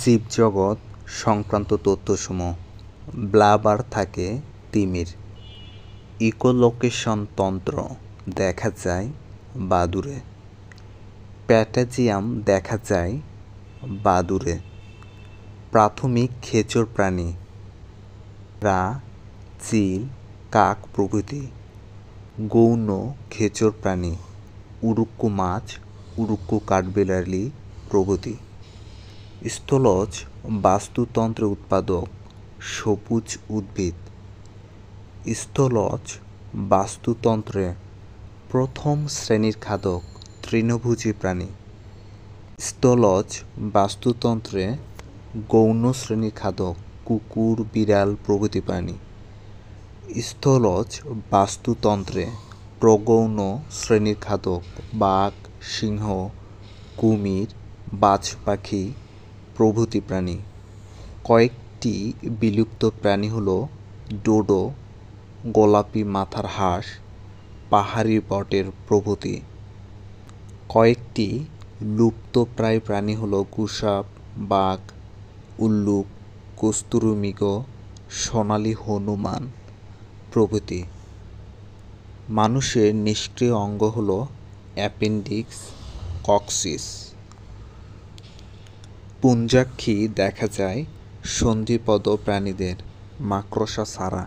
জীবজগৎ সংক্রান্ত তথ্যসমূহ। ব্লাবার থাকে তিমির। ইকোলোকেশন তন্ত্র দেখা যায় বাদুড়ে। প্যাটাজিয়াম দেখা যায় বাদুড়ে। প্রাথমিক খেচর প্রাণী রা, চিল, কাক প্রভৃতি। গৌণ খেচর প্রাণী উড়ুক্কু মাছ, উড়ুক্কু কাঠবিড়ালি প্রভৃতি। স্থলজ বাস্তুতন্ত্রের উৎপাদক সবুজ উদ্ভিদ। স্থলজ বাস্তুতন্ত্রে প্রথম শ্রেণীর খাদক তৃণভোজী প্রাণী। স্থলজ বাস্তুতন্ত্রে গৌণ শ্রেণীর খাদক কুকুর, বিড়াল প্রভৃতি প্রাণী। স্থলজ বাস্তুতন্ত্রে প্রগৌণ শ্রেণীর খাদক বাঘ, সিংহ, কুমির, বাজ পাখি প্রভৃতি প্রাণী। কয়েকটি বিলুপ্ত প্রাণী হল ডোডো, গোলাপি মাথার হাঁস, পাহাড়ি বটের প্রভৃতি। কয়েকটি লুপ্তপ্রায় প্রাণী হল গুসাপ, বাঘ, উল্লুক, কস্তুরমৃগ, সোনালী হনুমান প্রভৃতি। মানুষের নিষ্ক্রিয় অঙ্গ হল অ্যাপেন্ডিক্স, কক্সিস। পুঞ্জাক্ষী দেখা যায় সন্ধিপদ প্রাণীদের, মাকড়সা ছাড়া।